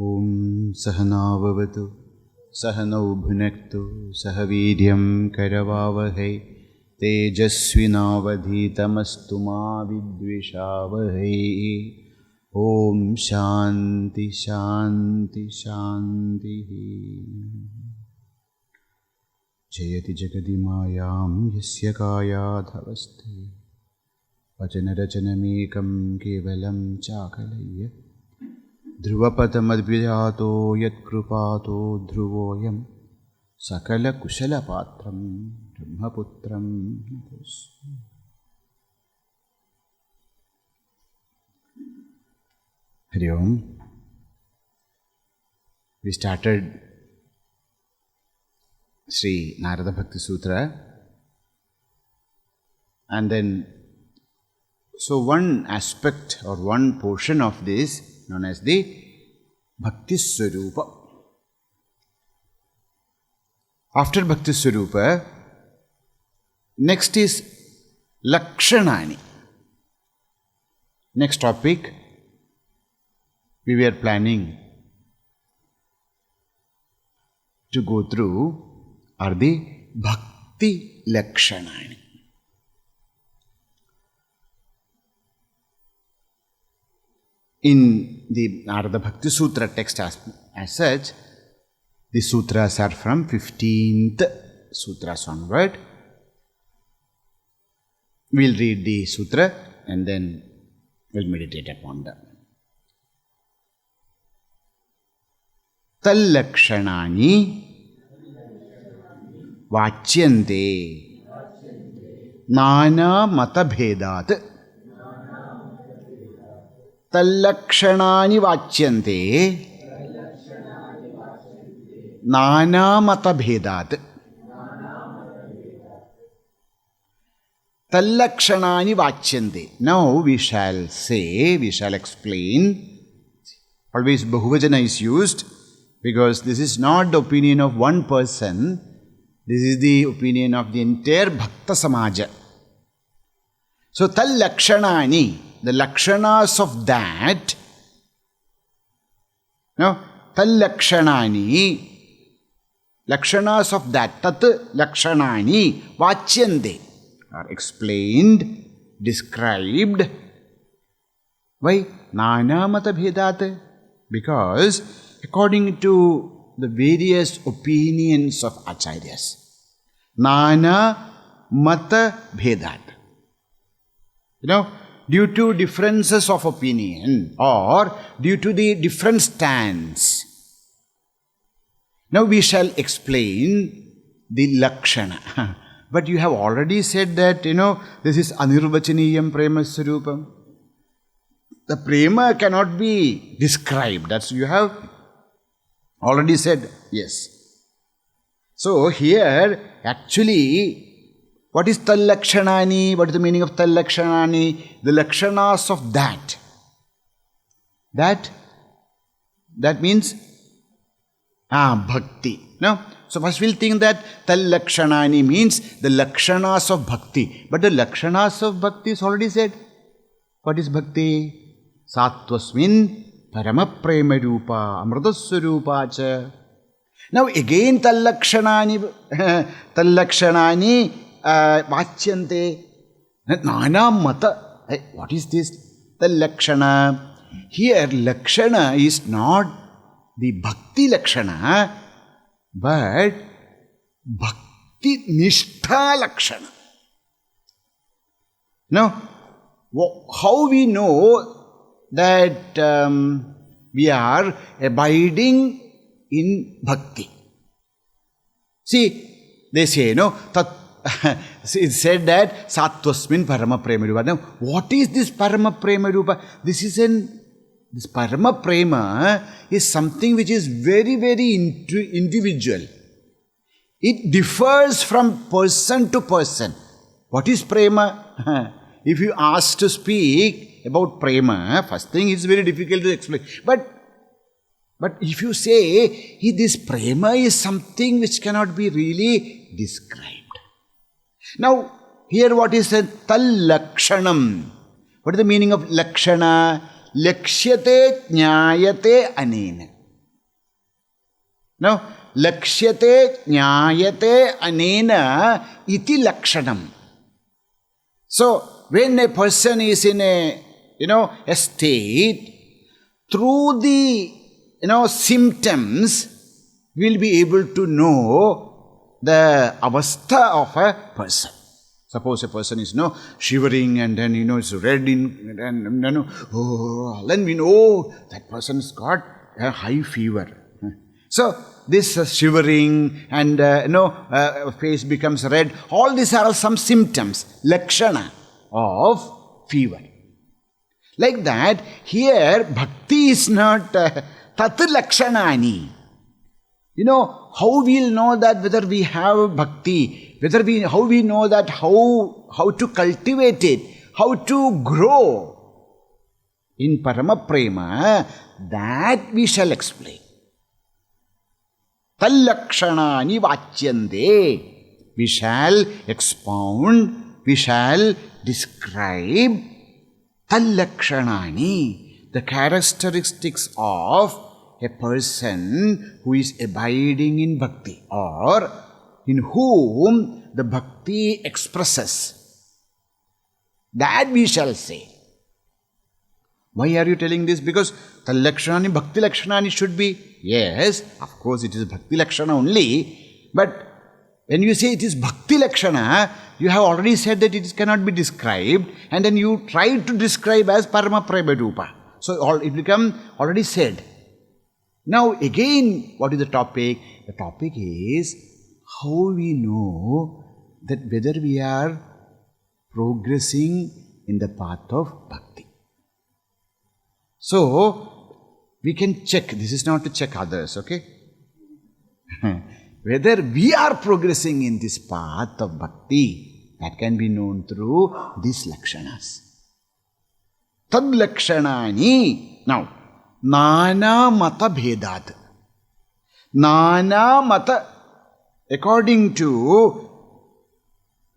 Om Sahanavavatu Sahanau Bhunaktu Sahaviryam Karavavahai Tejasvinavadhitamastu ma vidvishavahai. Om Shanti Shanti Shanti. Jayati Jagadimayam Yasya Kayadhavasti Vachanarachanamekam Kevalam Chakalayya Dhruvapadamad-vidhāto yat-krupato dhruvoyam sakala kushala patram brahmaputram. Hari Om. We started Nārada Bhakti Sūtra, and then so one aspect or one portion of this known as the Bhakti Swarupa. After Bhakti Swarupa, next is tal-lakṣaṇāni. Next topic we were planning to go through are the Bhakti lakṣaṇāni. In the Narada Bhakti Sutra text as such, the sutras are from 15th sutras onward. We'll read the sutra and then we'll meditate upon them. Tal-lakṣaṇāni vācyante nānā-mata-bhedāt. tal-lakṣaṇāni vācyante nānā-mata-bhedāt. tal-lakṣaṇāni vācyante. Now we shall explain. Always Bahuvajana is used because this is not the opinion of one person. This is the opinion of the entire Bhakta Samaja. So tal-lakṣaṇāni, the lakshanas of that, tal-lakṣaṇāni, lakshanas of that, tat-lakṣaṇāni vācyante, are explained, described. Why? nānā-mata-bhedāt. Because according to the various opinions of acharyas, nānā-mata-bhedāt. Due to differences of opinion or due to the different stance. Now we shall explain the lakshana. But you have already said that, this is anirvachaniyam prema sarupam. The prema cannot be described. That's you have already said, yes. So here, actually, what is tal-lakṣaṇāni? What is the meaning of tal-lakṣaṇāni? The lakshanas of that. That means bhakti. So first we'll think that tal-lakṣaṇāni means the lakshanas of bhakti. But the lakshanas of bhakti is already said. What is bhakti? Sattvasmin paramaprema rupa amritasvarupacha. Now again tal-lakṣaṇāni vācyante nānā-mata. What is this? tal-lakṣana. Here lakṣana is not the bhakti lakṣana, but bhakti nishtha lakṣana. Now, how we know that we are abiding in bhakti? See, they say, it's said that sattvasmin parama prema rupa. Now, what is this parama prema rupa? This parama prema is something which is very, very individual. It differs from person to person. What is prema? If you ask to speak about prema, first thing it's very difficult to explain. But if you say, this prema is something which cannot be really described. Now, here what is a tal-lakṣaṇam? What is the meaning of lakṣana? Lakṣyate jñāyate anena. Now, lakshyate jnayate anena iti lakṣaṇam. So, when a person is in a, a state, through the, symptoms, we will be able to know the avastha of a person. Suppose a person is, shivering and then, it's red and then we know that person's got a high fever. So, this shivering and, face becomes red, all these are some symptoms, lakṣana of fever. Like that, here, bhakti is not tal-lakṣaṇāni. How we'll know that whether we have bhakti, how we know that how to cultivate it, how to grow in parama prema, that we shall explain. Tal-lakṣaṇāni vācyante. We shall expound, we shall describe tal-lakṣaṇāni, the characteristics of a person who is abiding in bhakti or in whom the bhakti expresses. That we shall say. Why are you telling this? Because tal-lakṣaṇāni, bhakti lakṣaṇāni should be. Yes, of course it is bhakti lakṣana only. But when you say it is bhakti lakṣana, you have already said that it cannot be described. And then you try to describe as parama prabharupa. So it become already said. Now again, what is the topic? The topic is how we know that whether we are progressing in the path of bhakti. So, we can check, this is not to check others, okay? Whether we are progressing in this path of bhakti, that can be known through these lakshanas. tal-lakṣaṇāni. Now, nānā-mata-bhedāt. Nānā-mata, according to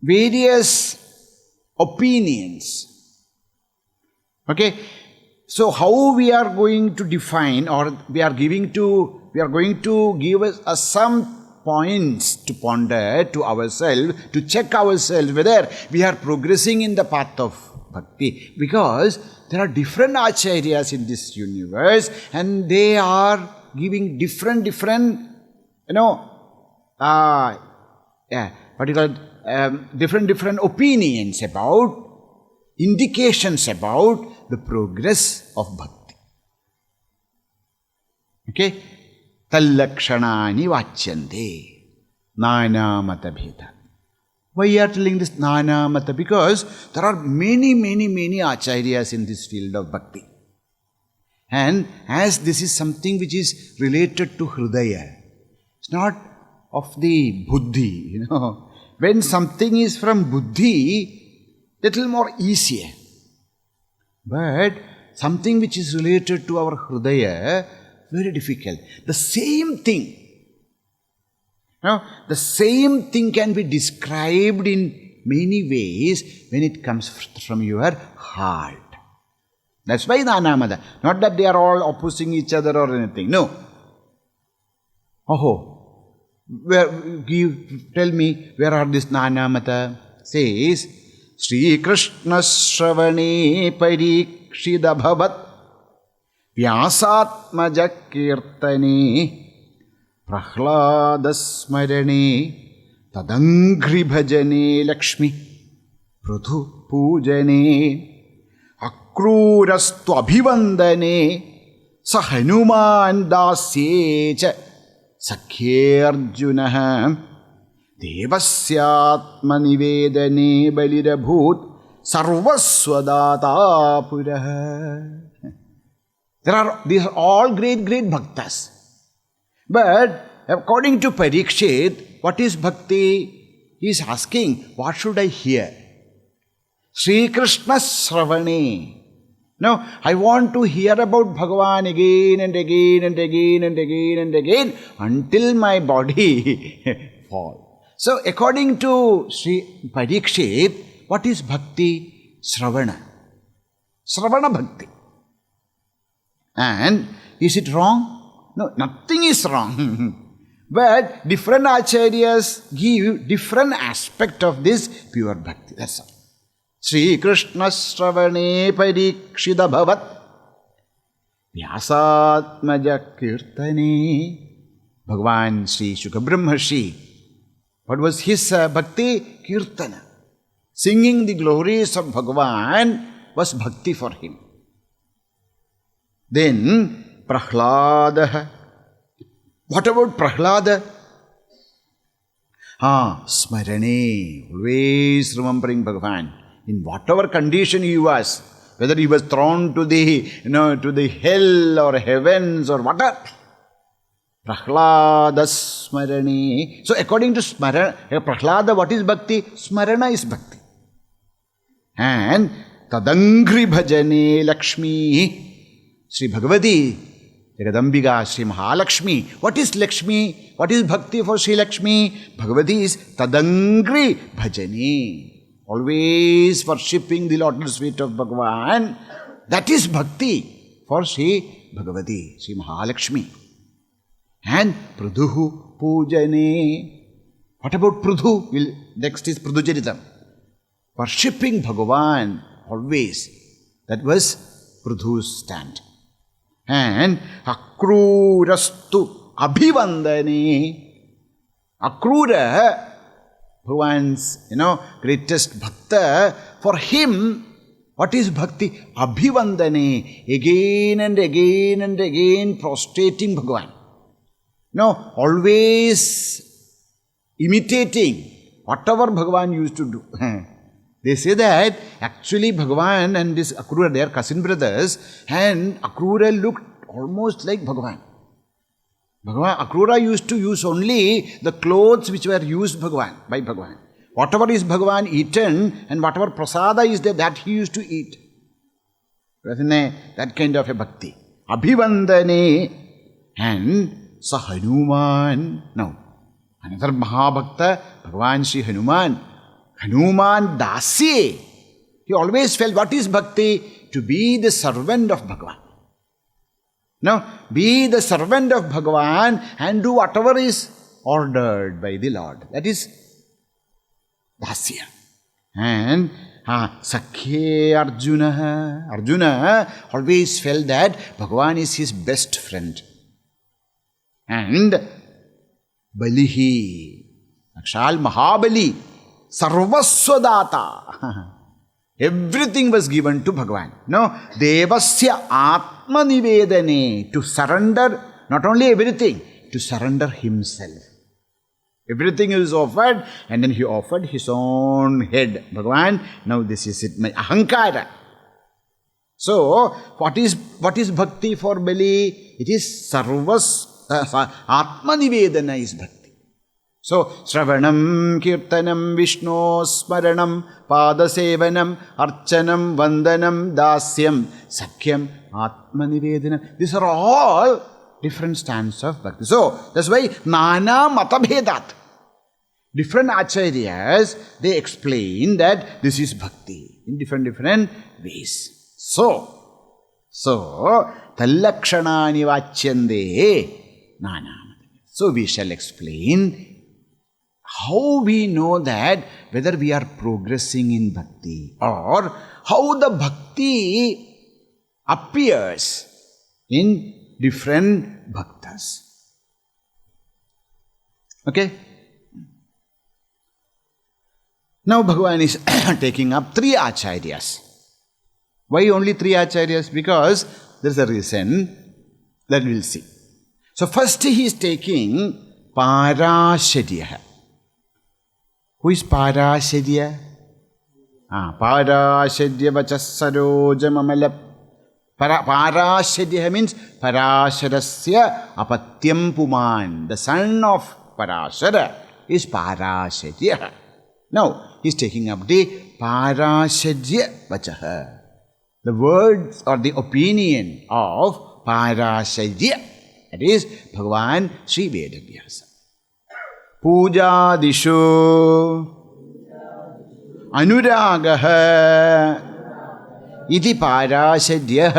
various opinions. Okay? So how we are going to define, or we are going to give us some points to ponder to ourselves, to check ourselves whether we are progressing in the path of bhakti. Because there are different acharyas in this universe and they are giving different, different opinions about, indications about the progress of bhakti. Okay? tal-lakṣaṇāni vācyante. nānā-mata-bhedāt. Why you are telling this nānā-mata? Because there are many acharyas in this field of bhakti. And as this is something which is related to hridaya, it's not of the buddhi, When something is from buddhi, little more easier. But something which is related to our hridaya, very difficult. The same thing, the same thing can be described in many ways when it comes from your heart. That's why nānā-mata. Not that they are all opposing each other or anything. No. Tell me, where are these nānā-mata? Says, Sri Krishna Shravane Parikshida Bhavat Vyāsātmaja Kirtane Prahlāda Smarane Tadangri Bhajane Lakshmi Pradhu Pūjane Akrūrastu Abhivandane Sahanuman Dasyecha Sakhyarjunaha Devasyātmanivedane balirabhūt sarvasvadātā puraha. These are all great bhaktas. But according to Parikshit, what is bhakti? He is asking, what should I hear? Sri Krishna Shravane. No, I want to hear about Bhagavan again and again and again and again and again until my body falls. So, according to Sri Parikshit, what is bhakti? Shravana. Shravana bhakti. And is it wrong? No, nothing is wrong. But different acharyas give different aspect of this pure bhakti. That's all. Sri Krishna Sravane Parikshita Bhavat Vyāsātmaja Kirtane. Bhagavan Sri Shuka Brahmarshi, what was his bhakti? Kirtana. Singing the glories of Bhagavan was bhakti for him. Then Prahlada. What about Prahlada? Smarane, always remembering Bhagavan. In whatever condition he was, whether he was thrown to the, to the hell or heavens or whatever. Prahlada Smarane. So according to Prahlada, what is bhakti? Smarana is bhakti. And Tadangri Bhajane Lakshmi. Sri Bhagavati, Jagadambiga, Sri Mahalakshmi. What is Lakshmi? What is bhakti for Sri Lakshmi? Bhagavati is Tadangri Bhajane. Always worshipping the lotus feet of Bhagavan. That is bhakti for Sri Bhagavati, Sri Mahalakshmi. And Pruduhu Pujane. What about Prudhu? Next is Prudhujaritam. Worshipping Bhagavan always. That was Prudhu's stand. And Akrurastu Abhivandane. Akrura, Bhagavan's, greatest bhakta. For him, what is bhakti? Abhivandane. Again and again and again prostrating Bhagavan. Always imitating whatever Bhagavan used to do. They say that actually Bhagavan and this Akrura, they are cousin brothers, and Akrura looked almost like Bhagavan. Akrura used to use only the clothes which were used by Bhagavan. Whatever is Bhagavan eaten and whatever prasada is there, that he used to eat. That kind of a bhakti. Abhivandane and Hanuman. Now, another Mahabhakta, Bhagavan Sri Hanuman. Hanuman Dasye. He always felt what is bhakti? To be the servant of Bhagavan. Now, be the servant of Bhagavan and do whatever is ordered by the Lord. That is Dasya. And Sakhye Arjuna. Arjuna always felt that Bhagavan is his best friend. And Balihi, Akshal Mahabali, Sarvaswadata. Everything was given to Bhagavan. Devasya Atma Nivedane, to surrender, not only everything, to surrender himself. Everything is offered, and then he offered his own head. Bhagavan, now this is it, my ahankara. So, what is bhakti for Bali? It is Atma Nivedana is bhakti. So, Shravanam, Kirtanam, Vishnu, Smaranam, Padasevanam, Archanam, Vandanam, Dasyam, Sakhyam, Atma Nivedana. These are all different stands of bhakti. So, that's why nānā-mata-bhedāt. Different acharyas, they explain that this is bhakti in different ways. So, tal-lakṣaṇāni vācyante nānā-mata-bhedāt. So, we shall explain how we know that whether we are progressing in bhakti or how the bhakti appears in different bhaktas. Okay? Now Bhagavan is taking up 3 acharyas. Why only 3 acharyas? Because there is a reason that we will see. So first he is taking pārāśaryaḥ. Who is pārāśaryaḥ? Pārāśaryaḥ vachas sarojamamala. Pārāśaryaḥ means Parāśarasya apatyam puman. The son of Parāśara is pārāśaryaḥ. Now, he is taking up the pārāśaryaḥ vachaha. The words or the opinion of pārāśaryaḥ. That is Bhagavan Sri Vedavyasa. Pūjādiṣv anurāga iti pārāśaryaḥ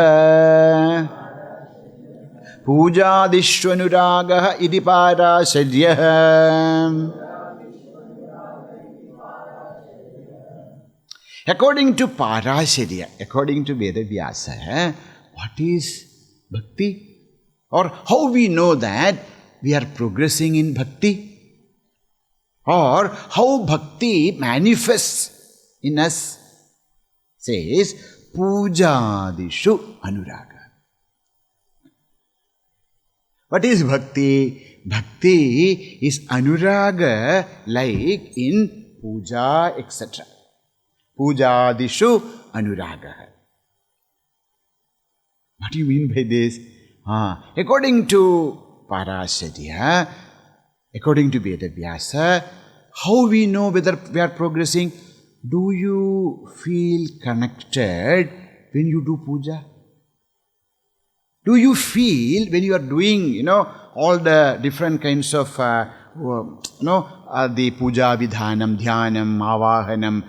pūjādiṣv anurāga iti pārāśaryaḥ. According to pārāśaryaḥ, according to Vedavyasa, what is bhakti? Or how we know that we are progressing in bhakti? Or how bhakti manifests in us? Says, pūjādiṣv anurāga. What is bhakti? Bhakti is anurāga like in puja, etc. Pūjādiṣv anurāga. What do you mean by this? According to pārāśaryaḥ, according to Vedavyasa, how we know whether we are progressing? Do you feel connected when you do puja? Do you feel when you are doing, all the different kinds of, the puja vidhanam, dhyanam, avahanam,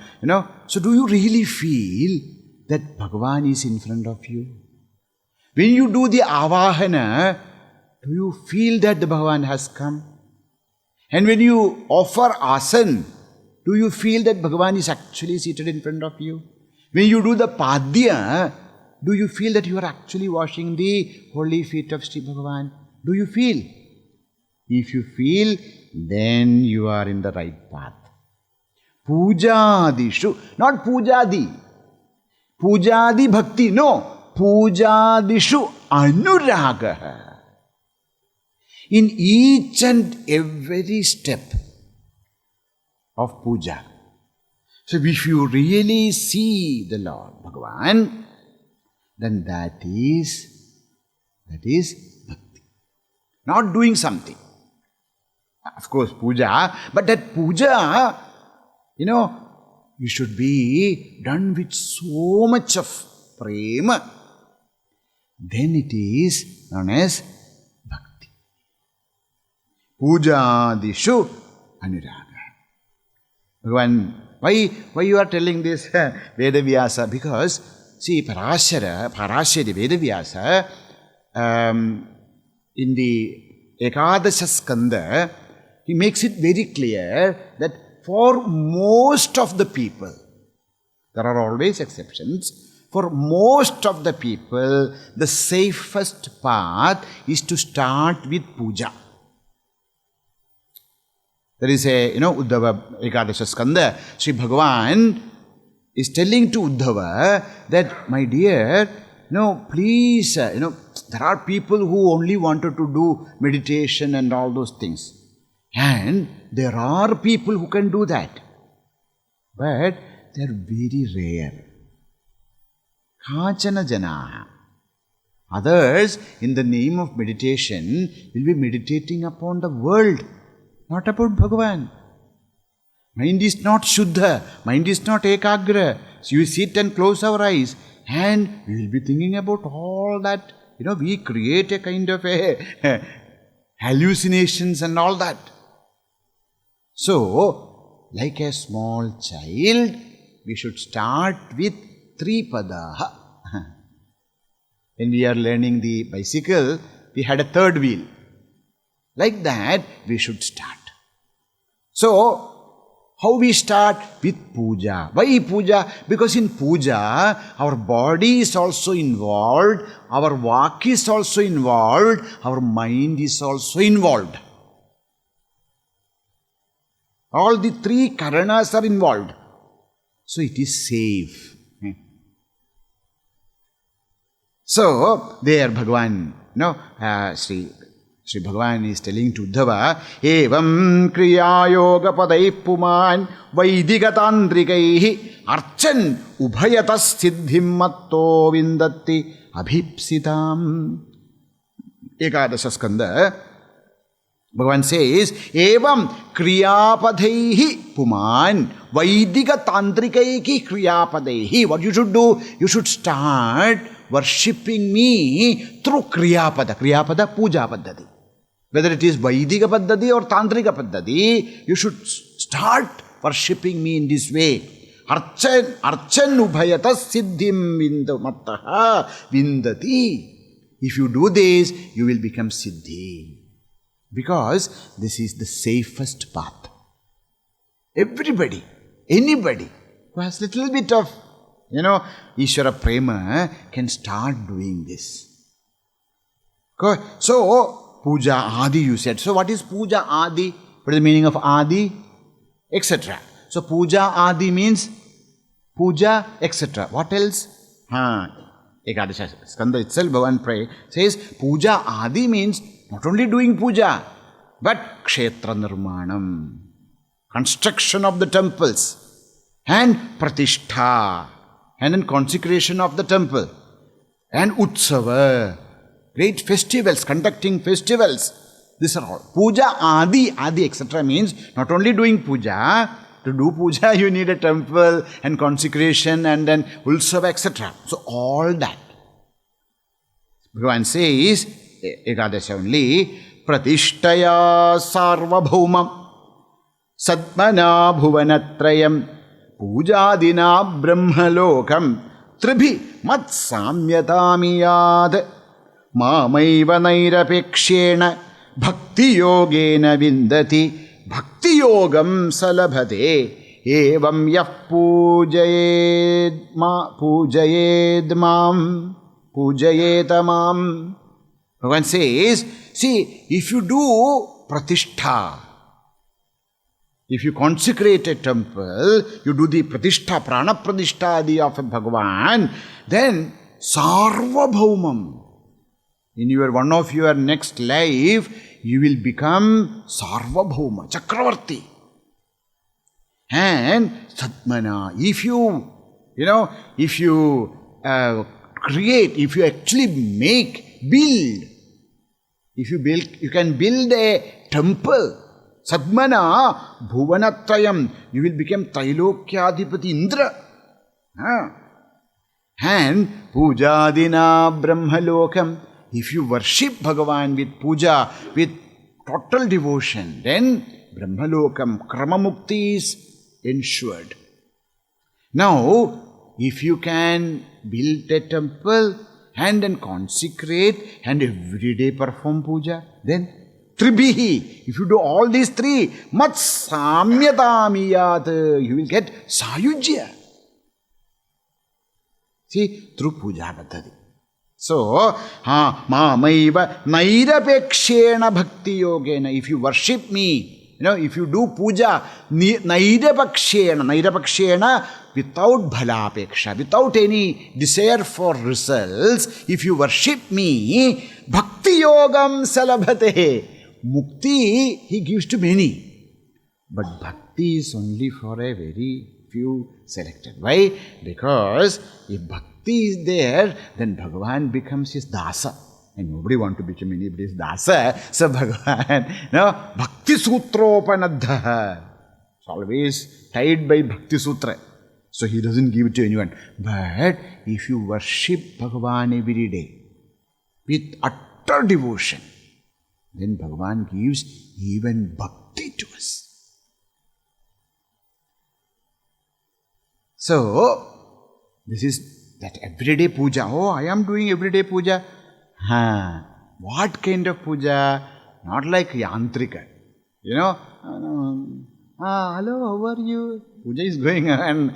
So do you really feel that Bhagavan is in front of you? When you do the avahana, do you feel that the Bhagavan has come? And when you offer asan, do you feel that Bhagavan is actually seated in front of you? When you do the padya, do you feel that you are actually washing the holy feet of Sri Bhagavan? Do you feel? If you feel, then you are in the right path. Pūjādiṣv, not pūjādi. Pūjādi bhakti, no. Pūjādiṣv anurāga. In each and every step of puja. So if you really see the Lord Bhagavan, then that is bhakti. Not doing something. Of course, puja, but that puja, you should be done with so much of prema. Then it is known as bhakti. Pūjādiṣv anurāga. Bhagavan, why you are telling this Vedavyasa? Because, see, Parāśaryaḥ, Vedavyasa, in the Ekadasha Skanda, he makes it very clear that for most of the people, there are always exceptions, for most of the people, the safest path is to start with puja. There is a, Uddhava Ekadasha Skanda, Sri Bhagavan is telling to Uddhava that, my dear, please, there are people who only wanted to do meditation and all those things. And there are people who can do that. But they are very rare. Kāchana janaha. Others, in the name of meditation, will be meditating upon the world, not about Bhagavan. Mind is not Shuddha, mind is not Ekagra. So you sit and close our eyes and we will be thinking about all that. We create a kind of hallucinations and all that. So, like a small child, we should start with 3 padaha. When we are learning the bicycle, we had a 3rd wheel. Like that, we should start. So, how we start? With puja. Why puja? Because in puja, our body is also involved, our vak is also involved, our mind is also involved. All the 3 karanas are involved. So it is safe. So, there Bhagavan, Sri Bhagavan is telling to Uddhava, Evam kriya yoga padai puman vaidigatandrikaihi archan ubhayatas siddhim matto vindatti abhipsitam. Ekadasha Skanda, Bhagavan says, Evam kriyapadaihi puman vaidigatandrikaihi kriyapadaihi. What you should do? You should start worshipping me through kriyapada. Kriyapada, puja paddhati. Whether it is Vaidika Paddhati or Tantrika Paddhati, you should start worshipping me in this way. Archan ubhayatas siddhim mattaha vindati. If you do this, you will become Siddhi. Because this is the safest path. Everybody, anybody who has little bit of, Ishvara Prema can start doing this. So, Puja Adi you said. So what is Puja Adi? What is the meaning of Adi? Etc. So Puja Adi means Puja, etc. What else? Ekadasha Skanda itself, Bhavan says Puja Adi means not only doing puja, but Kshetra Nirmanam, construction of the temples, and Pratishtha, and then consecration of the temple, and Utsava, great festivals, conducting festivals. These are all. Puja Adi, etc. means not only doing puja. To do puja, you need a temple and consecration and then Utsava, etc. So all that. Bhagavan says, Ekadasha only, Pratishtaya Sarvabhaumam Satmana Bhuvanatrayam Pūjādina Brahmalokam Tribhi Mat Samyatamiyad Māmaiva Nairapekshena Bhakti Yogena Vindati Bhakti Yogam Salabhate Evam Yah Pujayetamam. Bhagavan says, see, if you do pratishtha, if you consecrate a temple, you do the pratishtha, prana pratishtha adi of Bhagavan, then sarvabhaumam. In one of your next life, you will become sarvabhauma, chakravarti. And satmana, if you create, if you actually build, you can build a temple. Sadmana Bhuvanatrayam, you will become Tailokyadhipati Indra. And Pūjādina Brahmalokam, if you worship Bhagavan with puja, with total devotion, then Brahmalokam, Kramamukti is ensured. Now, if you can build a temple and then consecrate and every day perform puja, then Tribihi, if you do all these three, Mat Samyatamiyat, you will get Sayujya. See, through puja Bhattadi. So, Māmaiva Nairapekshena Bhakti Yogena, if you worship me, if you do puja, Nairapekshena, without bhalapeksha, without any desire for results, if you worship me, Bhakti Yogam Salabhate, Mukti he gives to many. But Bhakti is only for a very few selected. Why? Because if Bhakti is there, then Bhagavan becomes his dasa. And nobody wants to become anybody's dasa. So Bhagavan, Bhakti Sutropanadha. It's always tied by Bhakti Sutra. So he doesn't give it to anyone. But if you worship Bhagavan every day with utter devotion, then Bhagavan gives even bhakti to us. So, this is that everyday puja. Oh, I am doing everyday puja. What kind of puja? Not like yantrika. Hello, how are you? Puja is going on.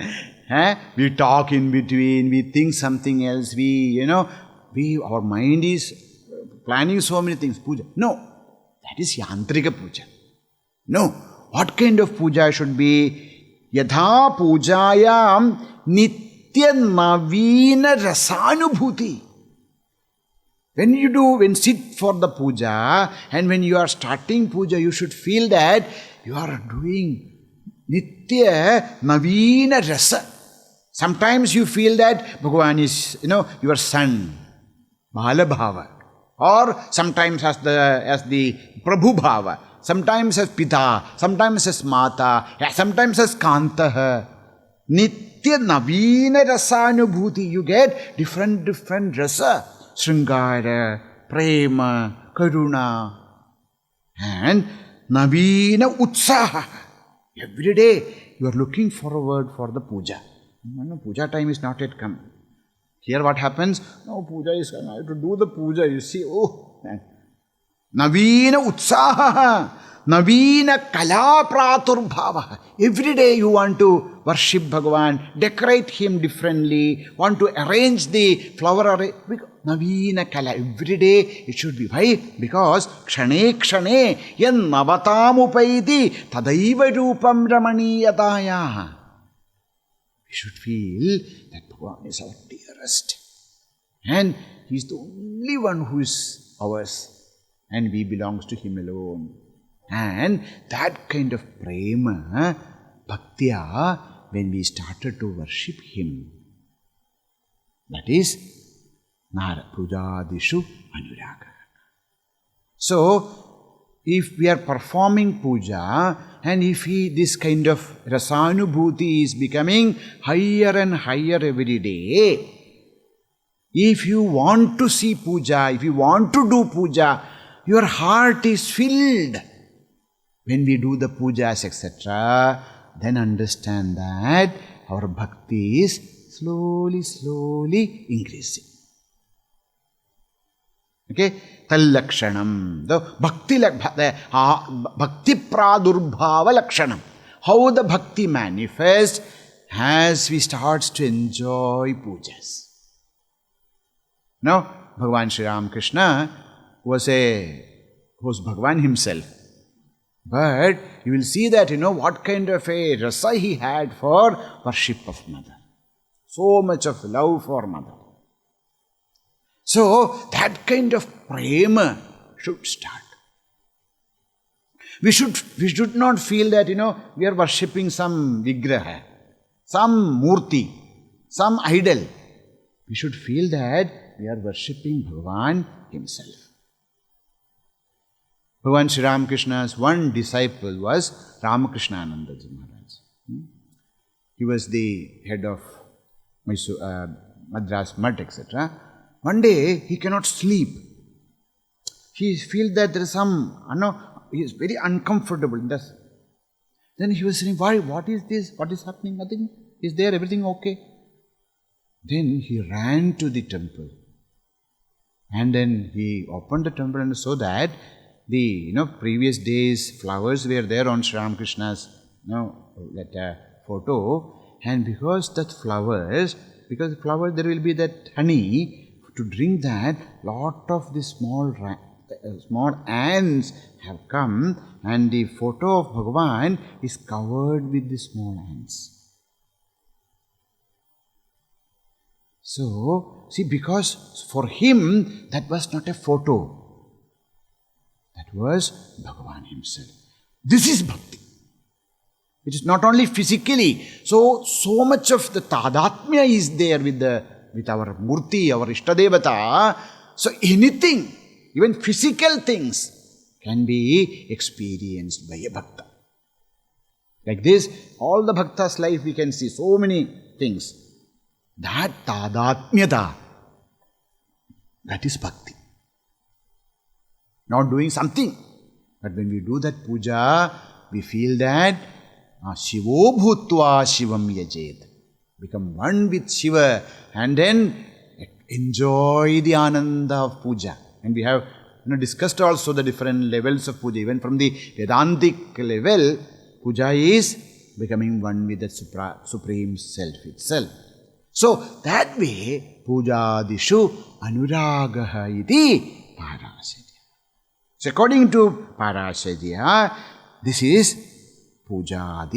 We talk in between, we think something else, our mind is planning so many things. Puja. No. That is yantrika puja. No. What kind of puja should be? Yatha pujayam nitya navina rasanubhuti. When sit for the puja and when you are starting puja, you should feel that you are doing nitya navina rasa. Sometimes you feel that Bhagavan is, your son, Bala Bhava. Or sometimes as the Prabhu Bhava, sometimes as Pita, sometimes as Mata, sometimes as Kanta. Nitya Navina Rasanubhuti, you get different rasa. Sringara, Prema, Karuna. And Navina Utsaha. Every day you are looking forward for the puja. Puja time is not yet come. Here what happens? No, puja is, I have to do the puja. You see, oh, Navina Utsaha, Navina Kala Praturbhava. Every day you want to worship Bhagavan, decorate him differently, want to arrange the flower array. Navina Kala. Every day it should be. Why? Because Kshane Kshane Yan Navatamupaiti Tadaiva Rupam Ramaniyataya. We should feel that Bhagavan is our dearest. And he is the only one who is ours. And we belong to him alone. And that kind of prema, bhaktya, when we started to worship him, that is pūjādiṣv anurāga. So, if we are performing puja, and if this kind of rasanubhuti is becoming higher and higher every day, if you want to see puja, if you want to do puja, your heart is filled. When we do the pujas, etc., then understand that our bhakti is slowly increasing. Okay? tal-lakṣaṇam. The bhakti pradurbhava lakṣaṇam. How the bhakti manifests as we start to enjoy pujas. Now, Bhagavan Sri Ramakrishna was Bhagavan himself. But you will see that, what kind of a rasa he had for worship of mother. So much of love for mother. So, that kind of prema should start. We should not feel that, we are worshipping some vigraha, some murti, some idol. We should feel that we are worshipping Bhagavan himself. Bhagavan Sri Ramakrishna's one disciple was Ramakrishna Maharaj. He was the head of Madras Mutt, etc. One day he cannot sleep. He feels that there is he is very uncomfortable in this. Then he was saying, why? What is this? What is happening? Nothing. Is there everything okay? Then he ran to the temple. And then he opened the temple and saw that the previous days flowers were there on Sri Ramakrishna's photo, and because the flowers there will be that honey, to drink that, lot of the small ants have come, and the photo of Bhagavan is covered with the small ants. So, see, because for him that was not a photo. That was Bhagavan himself. This is bhakti. It is not only physically. So much of the tadatmya is there with our murti, our ishtadevata. So anything, even physical things, can be experienced by a bhakta. Like this, all the bhakta's life we can see so many things. That tadatmyata, that is bhakti. Not doing something. But when we do that puja, we feel that Shivo bhutva shivam yajet. Become one with Shiva and then enjoy the ananda of puja. And we have discussed also the different levels of puja. Even from the Vedantic level, puja is becoming one with the Supreme Self itself. So that way, pūjādiṣv anurāga iti pārāśaryaḥ. So according to pārāśaryaḥ, this is puja,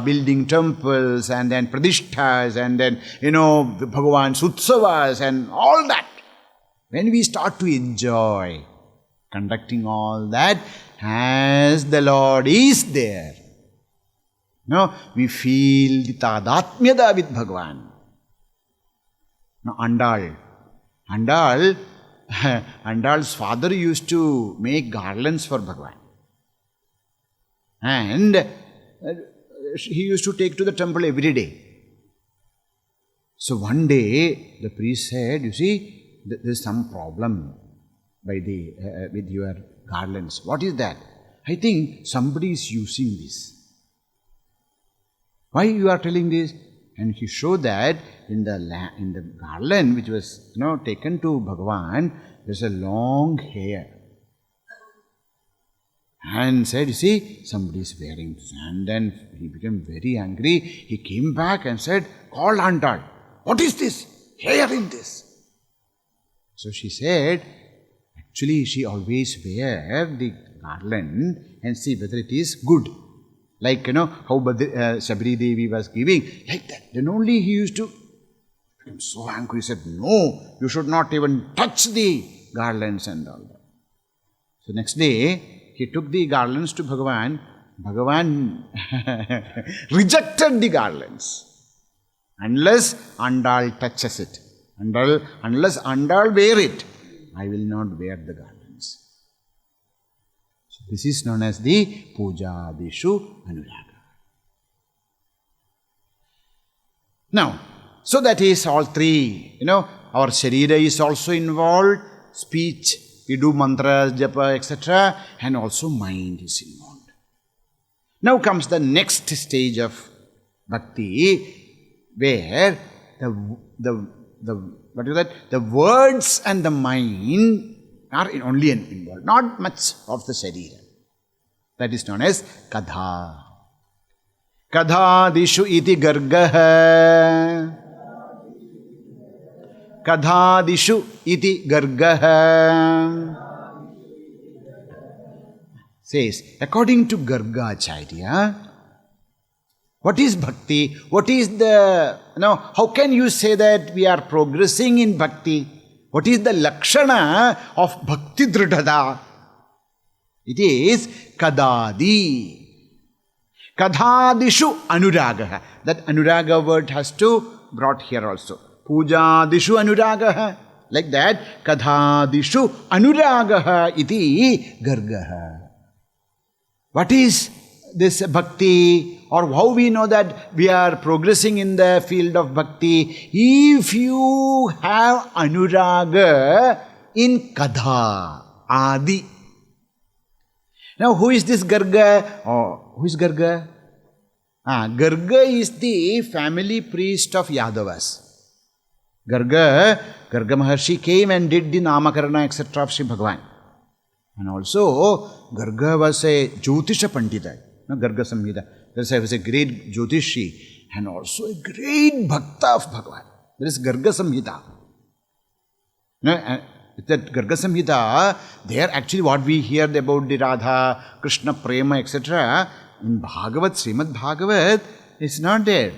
building temples and then pradishthas and then, Bhagavan's utsavas and all that. When we start to enjoy conducting all that as the Lord is there, we feel the tadatmyada with Bhagavan. Now, Andal's father used to make garlands for Bhagavan. And he used to take to the temple every day. So one day the priest said, you see, there is some problem with your garlands. What is that? I think somebody is using this. Why you are telling this? And he showed that in the garland which was taken to Bhagavan, there's a long hair. And said, you see, somebody is wearing this. And then he became very angry. He came back and said, call Andal. What is this? Hair in this. So she said, actually she always wear the garland and see whether it is good. Like, how Sabri Devi was giving. Like that. Then only he used to become so angry. He said, no, you should not even touch the garlands and all that. So next day, he took the garlands to Bhagavan. Bhagavan rejected the garlands. Unless Andal touches it. Unless Andal wear it, I will not wear the garlands. So this is known as the pūjādiṣv anurāga. Now, so that is all three. Our sharira is also involved. Speech, we do mantras, japa, etc. And also mind is involved. Now comes the next stage of bhakti, where the words and the mind are only involved, not much of the sharira. That is known as kathā. Kathādiṣv iti gargaḥ. Kathādiṣv iti gargaḥ. Says, according to Gargacharya, what is bhakti? What is how can you say that we are progressing in bhakti? What is the lakṣaṇa of bhakti dridhata? It is kadadi. Kathādiṣv anurāga. That anurāga word has to brought here also. Pūjādiṣv anurāga. Like that, kathādiṣv anurāga iti gargaḥ. What is this bhakti, or how we know that we are progressing in the field of bhakti? If you have anurāga in katha, adi. Now who is this gargaḥ? Who is gargaḥ? Gargaḥ is the family priest of Yadavas. Garga Maharshi came and did the namakarana etc. of Sri Bhagavan. And also, Garga was a Jyotisha Pandita, Garga Samhita. There was a great Jyotishi and also a great Bhakta of Bhagavan. There is Garga Samhita. That Garga Samhita, there actually what we hear about the Radha, Krishna, Prema, etc. in Śrīmad Bhāgavatam, it's not there.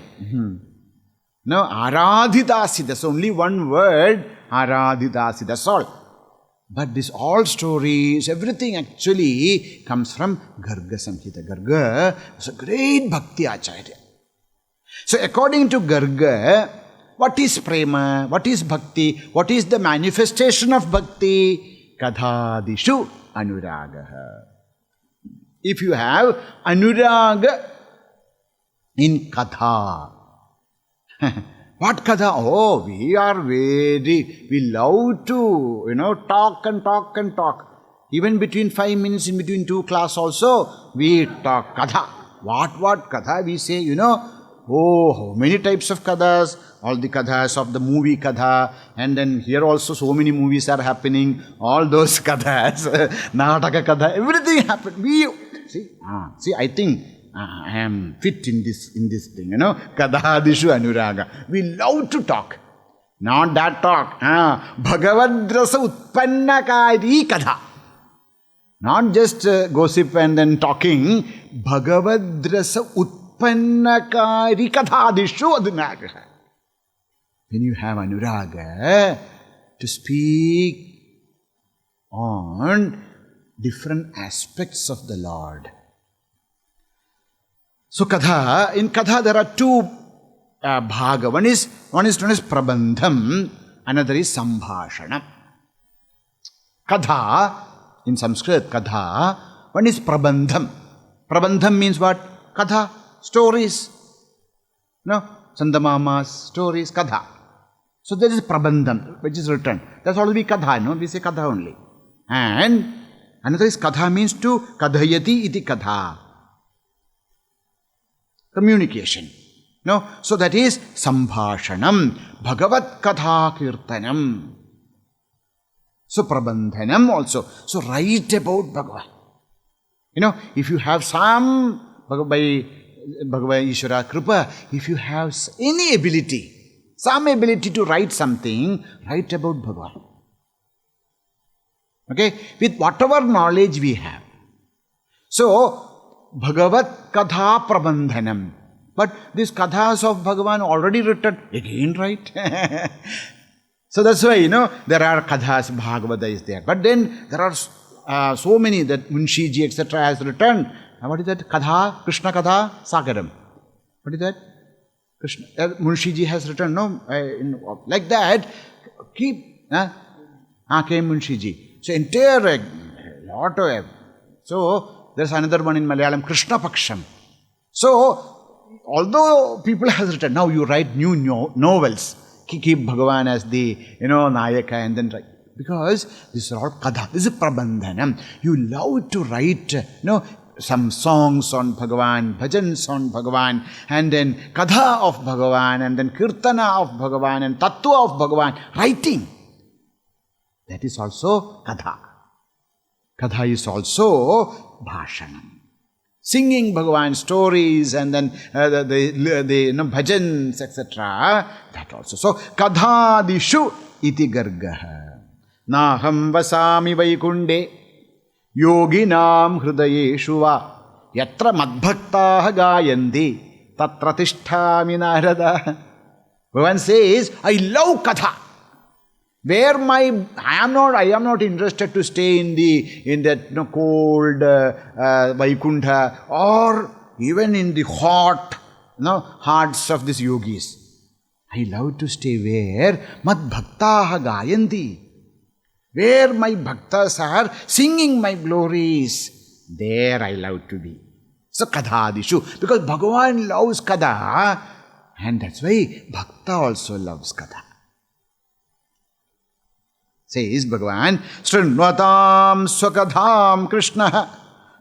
No, Aradhitasi, that's only one word, Aradhitasi, that's all. But this all stories, everything actually comes from Garga Samhita. Garga was a great Bhakti Acharya. So according to Garga, what is prema? What is bhakti? What is the manifestation of bhakti? Kathādiṣv anurāga. If you have anurāga in katha, what katha? Oh, we love to, talk and talk and talk. Even between 5 minutes, in between 2 class also, we talk katha. What katha we say, Oh, how many types of kathas? All the kathas of the movie katha. And then here also so many movies are happening. All those kathas, Nataka katha, everything happened. See, I think I am fit in this thing, Kathādiṣv anurāga. We love to talk. Not that talk. Bhagavad-rasa utpannakari katha. Not just gossip and then talking. Bhagavad-rasa utpannakari kathādiṣv anurāga. When you have anurāga to speak on different aspects of the Lord. So katha, in katha there are 2 bhaga. One is known as prabandham, another is sambhāṣana. Katha, in Sanskrit, katha, one is prabandham. Prabandham means what? Katha, stories. Sandamamas, stories, katha. So there is prabandham, which is written. That's always katha, we say katha only. And another is katha means to kadhayati iti katha. Communication. No? So that is sambhashanam, Bhagavat Katha Kirtanam. So prabandhanam also. So write about Bhagavan. If you have some, by Bhagavan Ishvara Kripa, if you have any ability, some ability to write something, write about Bhagavan. Okay? With whatever knowledge we have. So, Bhagavat Katha Prabandhanam. But these kathas of Bhagavan already written, again write. So that's why, there are kathas, Bhagavata is there. But then there are so many that Munshiji, etc. has written. What is that? Katha, Krishna Katha, Sagaram. What is that? Krishna, Munshiji has written, no? Like that, keep, came Munshiji. So entire, lot of, so there's another one in Malayalam, Krishna Paksham. So, although people has written, now you write new novels, keep Bhagavan as the, Nayaka and then write. Because these are all katha, this is prabandhanam. You love to write, some songs on Bhagavan, bhajans on Bhagavan, and then katha of Bhagavan, and then kirtana of Bhagavan, and tattva of Bhagavan, writing. That is also katha. Katha is also bhashanam. Singing Bhagavan stories and then the bhajans, etc. That also. So, kathādiṣv iti gargaḥ. Nāham vasāmi vaikunde yoginām hrudayeshu va yatra madbhaktāh gāyanti tatra tishthāmi Nārada. Bhagavan says, I love katha. Where I am not interested to stay in that cold Vaikuntha or even in the hot hearts of these yogis. I love to stay where mad bhaktaha gayanti. Where my bhaktas are singing my glories. There I love to be. So kathādiṣv. Because Bhagavan loves katha, and that's why bhakta also loves katha. Says Bhagavan, Śrīmad Bhāgavatam Krishna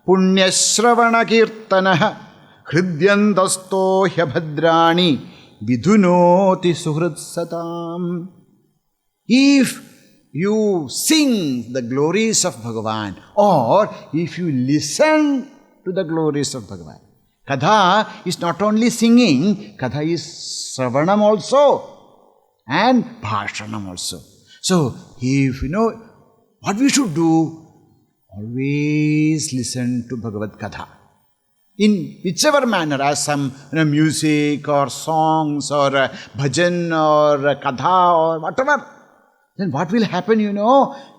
punyasravana kirtana hridyantasto hyabhadrani vidhunoti suhritsatam. If you sing the glories of Bhagavan, or if you listen to the glories of Bhagavan, katha is not only singing, katha is sravanam also and bhashanam also. So, if what we should do, always listen to Bhagavad Katha. In whichever manner, as some music or songs or bhajan or katha or whatever. Then what will happen,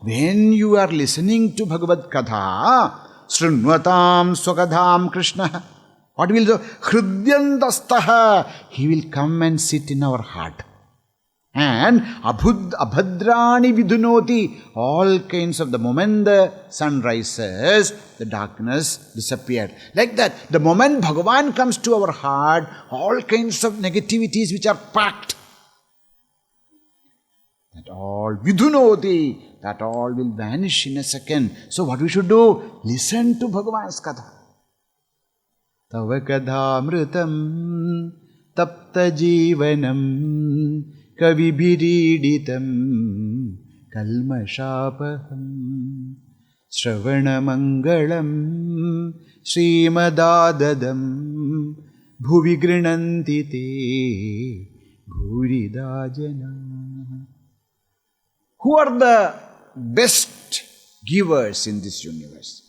when you are listening to Bhagavad Katha, Śrīmad Bhāgavatam Krishna, what will do? Hridyantastaha, he will come and sit in our heart. And abhadrani vidhunoti, all kinds of, the moment the sun rises, the darkness disappears. Like that, the moment Bhagavan comes to our heart, all kinds of negativities which are packed, that all vidhunoti, that all will vanish in a second. So what we should do? Listen to Bhagavan's katha. Tava kathamritam tapta jivanam kavibhiriditam kalmashapaham shravanamangalam srimadadadam bhuvi grinanti te bhuridajana. Who are the best givers in this universe?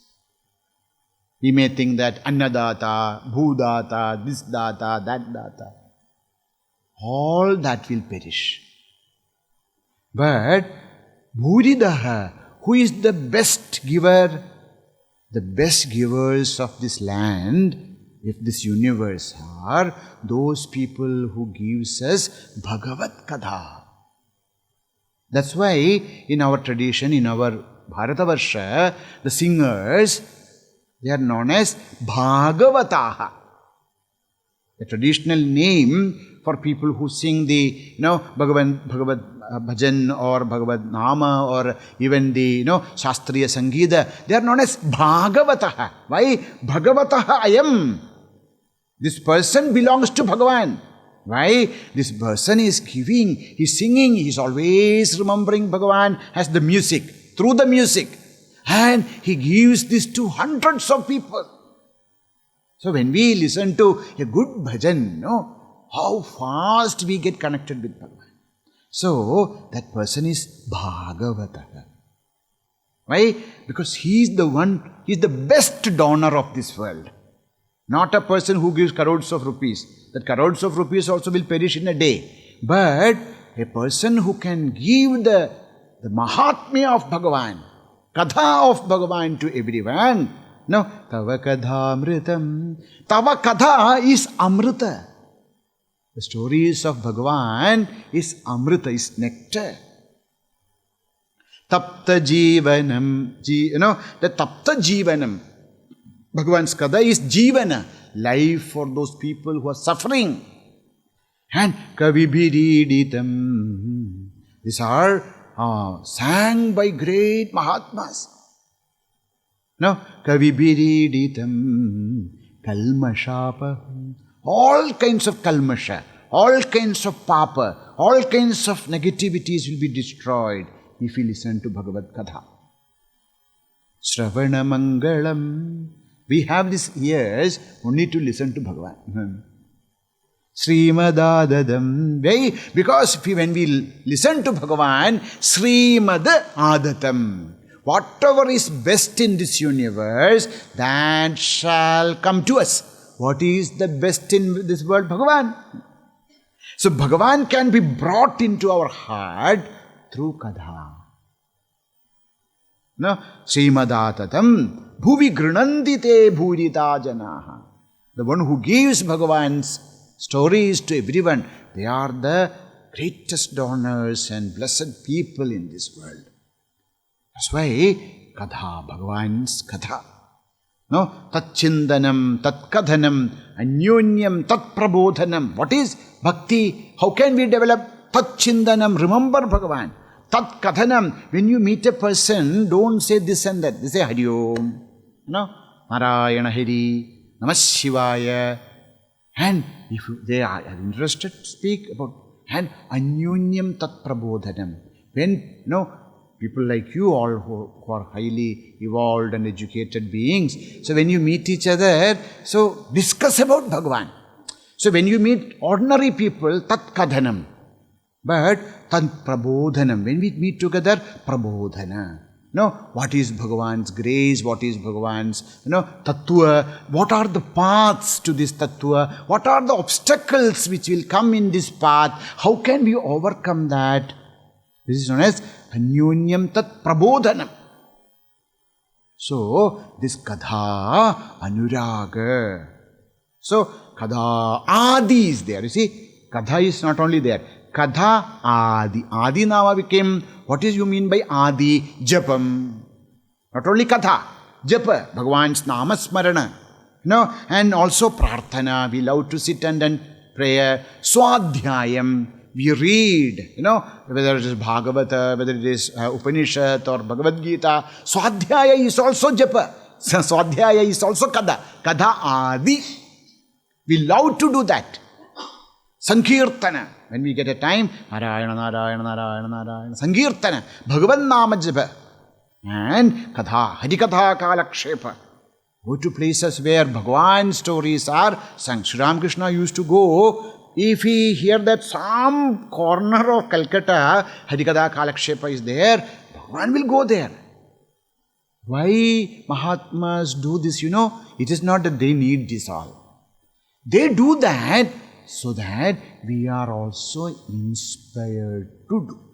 We may think that annadata, bhudata, this data, that data. All that will perish. But bhuridaha, who is the best giver? The best givers of this land, if this universe, are those people who gives us Bhagavad Katha. That's why in our tradition, in our Bharatavarsha, the singers, they are known as Bhagavataha. The traditional name for people who sing the, Bhagavad Bhajan or Bhagavad Nama or even the, Shastriya Sangeeta, they are known as Bhagavataha. Why? Bhagavataha I am. This person belongs to Bhagavan. Why? This person is giving, he's singing, he's always remembering Bhagavan as the music, through the music. And he gives this to hundreds of people. So when we listen to a good bhajan, how fast we get connected with Bhagavan. So that person is Bhagavata. Why? Because he is the best donor of this world. Not a person who gives crores of rupees. That crores of rupees also will perish in a day. But a person who can give the Mahatmya of Bhagavan, Katha of Bhagavan to everyone. No, Tava Katha Amritam. Tava Katha is Amrita. The stories of Bhagavan is Amrita, is nectar. Tapta Jivanam. The Tapta Jivanam. Bhagavan's Katha is Jivana, life for those people who are suffering. And Kavibhiriditam. These are sang by great Mahatmas. Kavibhiriditam Kalmashapa. All kinds of kalmasha, all kinds of papa, all kinds of negativities will be destroyed if you listen to Bhagavad Katha. Shravana Mangalam. We have these ears only to listen to Bhagavan. Śrīmad Adatam. Why? Because when we listen to Bhagavan, Śrīmad Adatam. Whatever is best in this universe, that shall come to us. What is the best in this world? Bhagavan. So Bhagavan can be brought into our heart through Katha. Śrīmad Adatam. Bhuvi grinandite bhurita janaha. The one who gives Bhagavan's stories to everyone, they are the greatest donors and blessed people in this world. That's why Katha, Bhagavan's Katha. Tat chindanam, tat kathanam, anyonyam, tat prabodhanam. What is bhakti? How can we develop tat chindanam? Remember Bhagavan. Tat kathanam. When you meet a person, don't say this and that. They say Hari Om. Narayana Hari, Namah Shivaya. And if they are interested, speak about and anyonyam tat prabodhanam. When people like you all who are highly evolved and educated beings, so when you meet each other, so discuss about Bhagavan. So when you meet ordinary people, tat kadhanam. But tat prabodhanam. When we meet together, prabodhana. What is Bhagavan's grace? What is Bhagavan's, tattva? What are the paths to this tattva? What are the obstacles which will come in this path? How can we overcome that? This is known as anyonyam tat prabodhanam. So, this Katha, anurāga. So, Katha, Adi is there. You see, Katha is not only there. Katha, Adi. Adi Nama became, what is you mean by Adi? Japam. Not only Katha, Japa, Bhagavan's Nama Smarana. And also Prarthana. We love to sit and prayer. Swadhyayam. We read, whether it is Bhagavata, whether it is Upanishad or Bhagavad Gita. Swadhyaya is also Japa. Swadhyaya is also Katha. Katha Adi. We love to do that. Sankirtana. When we get a time, Narayana, Narayana, Narayana, Narayana. Sankirtana. Bhagavan Nama Japa. And Katha. Harikatha tal-lakṣaṇāni. Go to places where Bhagavan stories are sung. Sri Ramakrishna used to go. If he hear that some corner of Calcutta, Harikatha tal-lakṣaṇāni is there, Bhagavan will go there. Why Mahatmas do this? It is not that they need this all. They do that so that we are also inspired to do.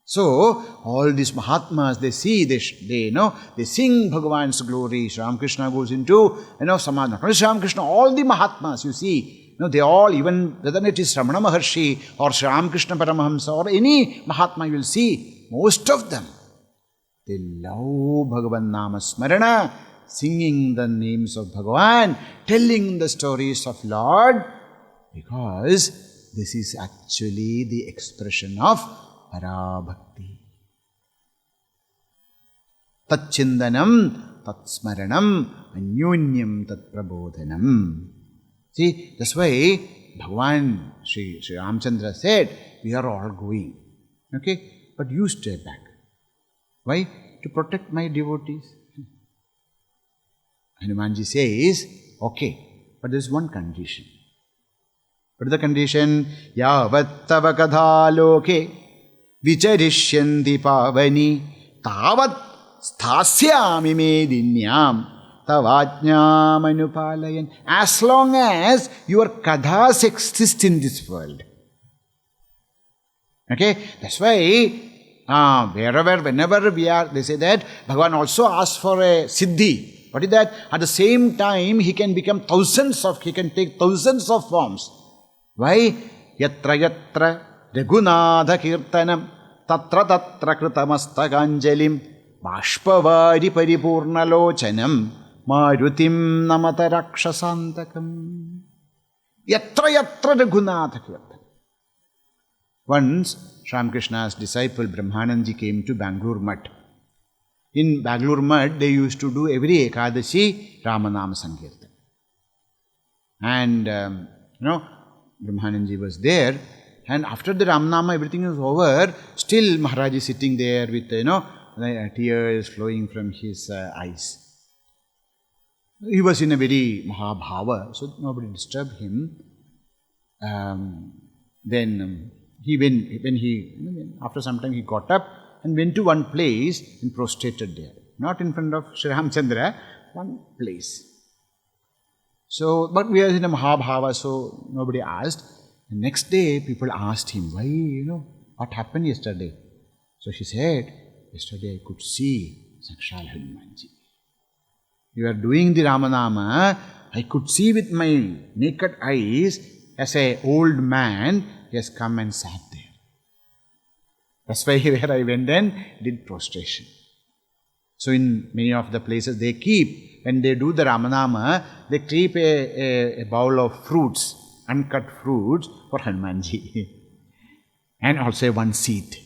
So, all these Mahatmas, they see, they sing Bhagavan's glory. Sri Ramakrishna goes into, Samadhi. Not only Sri Ramakrishna, all the Mahatmas, you see, they all, even whether it is Ramana Maharshi or Sri Ramakrishna Paramahamsa or any Mahatma you will see, most of them, they love Bhagavan Nama Smarana, singing the names of Bhagavan, telling the stories of Lord, because this is actually the expression of parābhakti. Tat chindanam, tat smaranam, anyonyam tat prabodhanam. See, that's why Bhagavan Sri Ramchandra said, we are all going. Okay? But you stay back. Why? To protect my devotees. Hanumanji says, okay, but there is one condition. What is the condition? Yavat tava katha loke vicharishyanti pavani tavat sthasyami medinyam tavajñam anupalayan. As long as your kathas exist in this world. Okay? That's why whenever we are, they say that Bhagavan also asks for a siddhi. What is that? At the same time, he can become he can take thousands of forms. Why? Yatra yatra raghunatha kirtanam tatra tatra kritamastakāñjalim bāshpavari paripurnalochanam marutim namata-rakṣasantakam. Yatra yatra raghunatha kirtanam. Once, Sri Ramakrishna's disciple Brahmananji came to Bangalore Mutt. In Bangalore Mutt, they used to do every Ekadashi Ramanama Sankirtan. And, Brahmananji was there. And after the Ramanama, everything was over. Still, Maharaj is sitting there with, tears flowing from his eyes. He was in a very Mahabhava, so nobody disturbed him. Then, after some time, he got up and went to one place and prostrated there. Not in front of Sri Ramchandra, one place. So, but we are in a Mahabhava, so nobody asked. The next day, people asked him, why, what happened yesterday? So he said, yesterday I could see Sakshal Hanumanji. You are doing the Ramanama, I could see with my naked eyes as an old man, he has come and sat there. That's why where I went and did prostration. So in many of the places they keep, when they do the Ramanama, they keep a bowl of fruits, uncut fruits for Hanumanji. And also one seat.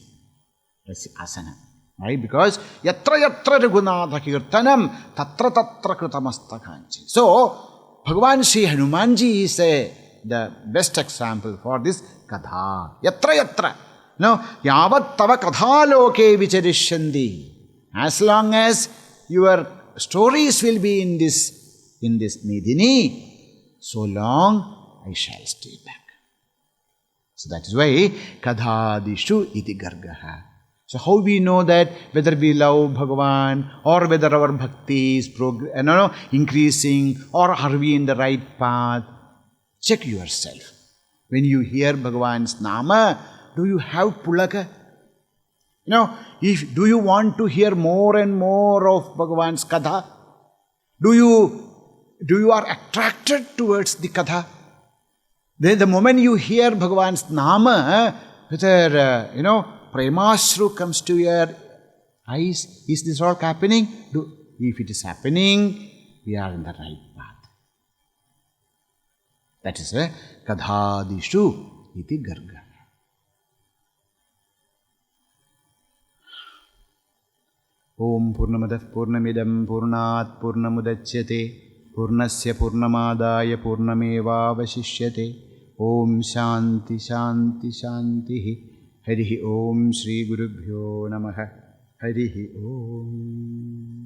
That's asana. Right? Because yatra yatra raghunatha kirtanam tatra tatra kritamastakāñjalim. So, Bhagavan Sri Hanumanji is the best example for this katha. Yatra yatra. Yavat tava katha loke vicharishyanti. As long as your stories will be in this Medini, so long I shall stay back. So that is why kathādiṣv iti gargaḥ. So how we know that whether we love Bhagavan or whether our bhakti is increasing or are we in the right path? Check yourself. When you hear Bhagavan's nama, do you have pulaka? Do you want to hear more and more of Bhagavan's katha? Do you are attracted towards the katha? Then the moment you hear Bhagavan's nama, whether, premāśru comes to your eyes, is this all happening? If it is happening, we are in the right path. That is kathādiṣv iti gargaḥ. Om Purnamadah Purnamidam Purnat Purnamudachyate Purnasya Purnamadaya Purnameva Vasishyate. Om Shanti Shanti Shanti. Harihi Om Shri Gurubhyo Namaha. Harihi Om.